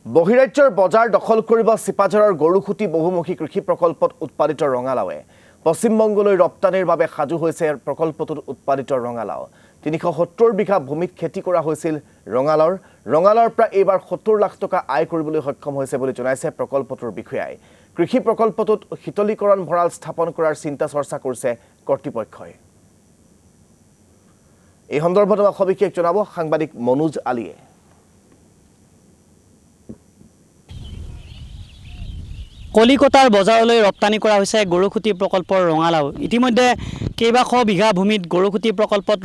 বহিৰাজ্যৰ বজাৰ দখল কৰিব চিপাঝাৰৰ গৰুখুটি বহুমুখী কৃষি প্ৰকল্পত উৎপাদিত ৰঙালাওৱে পশ্চিমবংগলৈ ৰপ্তানিৰ বাবে সাজু হৈছে প্ৰকল্পটোত উৎপাদিত ৰঙালাও ৩৭০ বিঘা ভূমিত খেতি কৰা হৈছিল ৰঙালাওৰ পৰা এইবাৰ ৭০ লাখ টকা আয় কৰিবলৈ সক্ষম হৈছে বুলি জনাইছে প্ৰকল্পটোৰ বিষয়াই কৃষি প্ৰকল্পটোত শীতলীকৰণ ভঁৰাল স্থাপন কৰাৰ চিন্তা চৰ্চা কৰিছে কৰ্তৃপক্ষই এই সন্দৰ্ভত সবিশেষ জনাব সাংবাদিক মনোজ আলীয়ে কলিকতাৰ বজাৰলৈ ৰপ্তানি কৰা হৈছে গৰুখুটি প্ৰকল্পৰ ৰঙালাও ইতিমধ্যে কেইবাশ বিঘা ভূমিত গৰুখুটি প্ৰকল্পত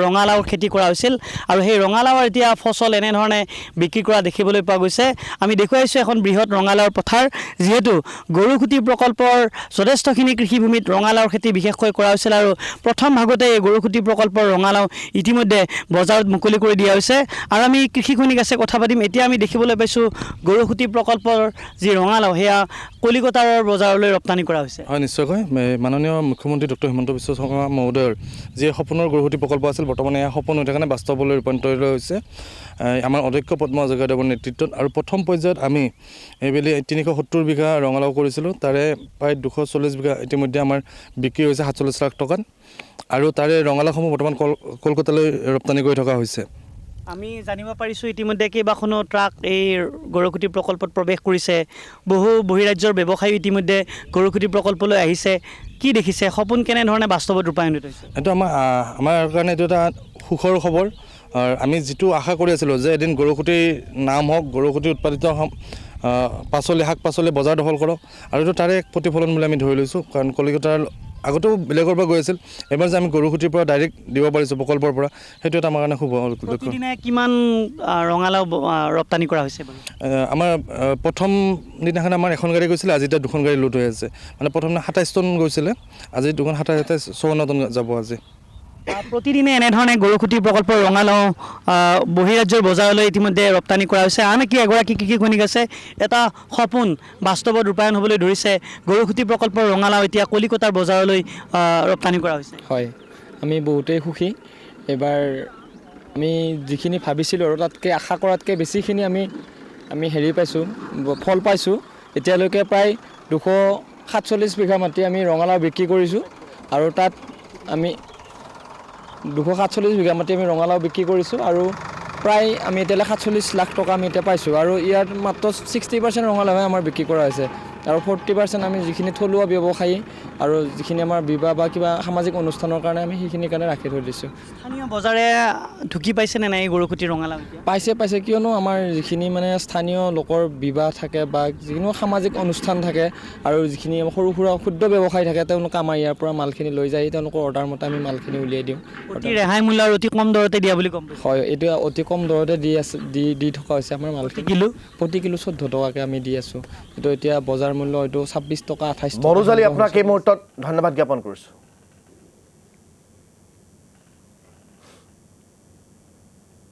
ৰঙালাও খেতি কৰা হৈছিল আৰু সেই ৰঙালাওৰ এতিয়া ফসল এনে ধৰণে বিক্ৰী কৰা দেখিবলৈ পোৱা গৈছে আমি দেখুৱাইছো এখন বৃহৎ ৰঙালাওৰ পথাৰ যেহেতু গৰুখুটি প্ৰকল্পৰ যথেষ্টখিনি কৃষি ভূমিত ৰঙালাওৰ খেতি বিশেষকৈ কৰা হৈছিল আৰু প্ৰথম ভাগতে এই গৰুখুটি প্ৰকল্পৰ ৰঙালাও ইতিমধ্যে বজাৰত মুকলি কৰি দিয়া হৈছে আৰু আমি কৃষি খনিক আছে কথা পাতিম এতিয়া আমি দেখিবলৈ পাইছো গৰুখুটি প্ৰকল্পৰ যি ৰঙালাও কলিকতাৰ বজাৰলৈ ৰপ্তানি কৰা হৈছে হয় নিশ্চয়কৈ মাননীয় মুখ্যমন্ত্ৰী ডক্টৰ হিমন্ত বিশ্ব শৰ্মা মহোদয়ৰ যি সপোনৰ গৰুখুটি প্ৰকল্প আছিল বৰ্তমানে এয়া সপোন হৈ থকা বাস্তৱলৈ ৰূপান্তৰিত হৈছে আমাৰ অধ্যক্ষ পদ্মা জগাদেৱৰ নেতৃত্বত আৰু প্ৰথম পৰ্যায়ত আমি এইবেলি ৩৭০ বিঘা ৰঙালাও কৰিছিলোঁ তাৰে প্ৰায় ২৪০ বিঘা ইতিমধ্যে আমাৰ বিক্ৰী হৈছে ৪৭ লাখ টকাত আৰু তাৰে ৰঙালাওসমূহ বৰ্তমান কলকাতালৈ ৰপ্তানি কৰি থকা হৈছে আমি জানিব পাৰিছোঁ ইতিমধ্যে কেইবাখনো ট্ৰাক এই গৰুখুটি প্ৰকল্পত প্ৰৱেশ কৰিছে বহু বহিৰাজ্যৰ ব্যৱসায়ী ইতিমধ্যে গৰুখুটি প্ৰকল্পলৈ আহিছে কি দেখিছে সপোন কেনেধৰণে বাস্তৱত ৰূপায়িত হৈছে এইটো আমাৰ কাৰণে এইটো এটা সুখৰ খবৰ আমি যিটো আশা কৰি আছিলোঁ যে এদিন গৰুখুটিৰ নাম হওক গৰুখুটি উৎপাদিত পাচলি শাক পাচলি বজাৰ দখল কৰক আৰু এইটো তাৰে এক প্ৰতিফলন বুলি আমি ধৰি লৈছোঁ কাৰণ কলিকতাৰ আগতেও বেলেগৰ পৰা গৈ আছিল এবাৰ যে আমি গৰুখুটিৰ পৰা ডাইৰেক্ট দিব পাৰিছোঁ প্ৰকল্পৰ পৰা সেইটো এটা আমাৰ কাৰণে খুব প্ৰতিদিনে কিমান ৰঙালাও ৰপ্তানি কৰা হৈছে আমাৰ প্ৰথম দিনাখন আমাৰ এখন গাড়ী গৈছিলে আজি এতিয়া দুখন গাড়ী লোড হৈ আছে মানে প্ৰথম ২৭ টন গৈছিলে আজি দুখন ৫৭ টন যাব আজি প্ৰতিদিনে এনেধৰণে গৰুখুটি প্ৰকল্পৰ ৰঙালাও বহিৰাজ্যৰ বজাৰলৈ ইতিমধ্যে ৰপ্তানি কৰা হৈছে আন কি এগৰাকী কৃষি খনিক আছে এটা সপোন বাস্তৱত ৰূপায়ণ হ'বলৈ ধৰিছে গৰুখুটি প্ৰকল্পৰ ৰঙালাও এতিয়া কলিকতাৰ বজাৰলৈ ৰপ্তানি কৰা হৈছে হয় আমি বহুতেই সুখী এবাৰ আমি যিখিনি ভাবিছিলোঁ আৰু তাতকৈ আশা কৰাতকৈ বেছিখিনি আমি হেৰি পাইছোঁ ফল পাইছোঁ এতিয়ালৈকে প্ৰায় ২৪৭ বিঘা মাটি আমি ৰঙালাও বিক্ৰী কৰিছোঁ আৰু তাত আমি ২৪৭ বিঘা মাটি আমি ৰঙালাও বিক্ৰী কৰিছোঁ আৰু প্ৰায় আমি এতিয়ালৈ ৪৭ লাখ টকা আমি এতিয়া পাইছোঁ আৰু ইয়াত মাত্ৰ 60% ৰঙালাওহে আমাৰ বিক্ৰী কৰা হৈছে আৰু 40% আমি যিখিনি থলুৱা ব্যৱসায়ী আৰু যিখিনি আমাৰ বিবাহ বা কিবা সামাজিক অনুষ্ঠানৰ কাৰণে আমি সেইখিনিৰ কাৰণে ৰাখি থৈ দিছোঁ স্থানীয় বজাৰে ঢুকি পাইছেনে নাই এই গৰুখুটি ৰঙালাও পাইছে কিয়নো আমাৰ যিখিনি মানে স্থানীয় লোকৰ বিবাহ থাকে বা যিকোনো সামাজিক অনুষ্ঠান থাকে আৰু যিখিনি সৰু সুৰা ক্ষুদ্ৰ ব্যৱসায়ী থাকে তেওঁলোকে আমাৰ ইয়াৰ পৰা মালখিনি লৈ যায় তেওঁলোকৰ অৰ্ডাৰ মতে আমি মালখিনি উলিয়াই দিওঁ অতি ৰেহাই মূল্য আৰু অতি কম দৰতে দিয়া বুলি ক'ম হয় এইটো অতি কম দৰতে দি থকা হৈছে আমাৰ মালখিনি প্ৰতি কিলো ১৪ টকাকৈ আমি দি আছোঁ কিন্তু এতিয়া বজাৰ মূল্য হয়তো ২৬ টকা ২৮ টকা মনোজ আলী আপোনাক এই মুহূৰ্তত ধন্যবাদ জ্ঞাপন কৰিছোঁ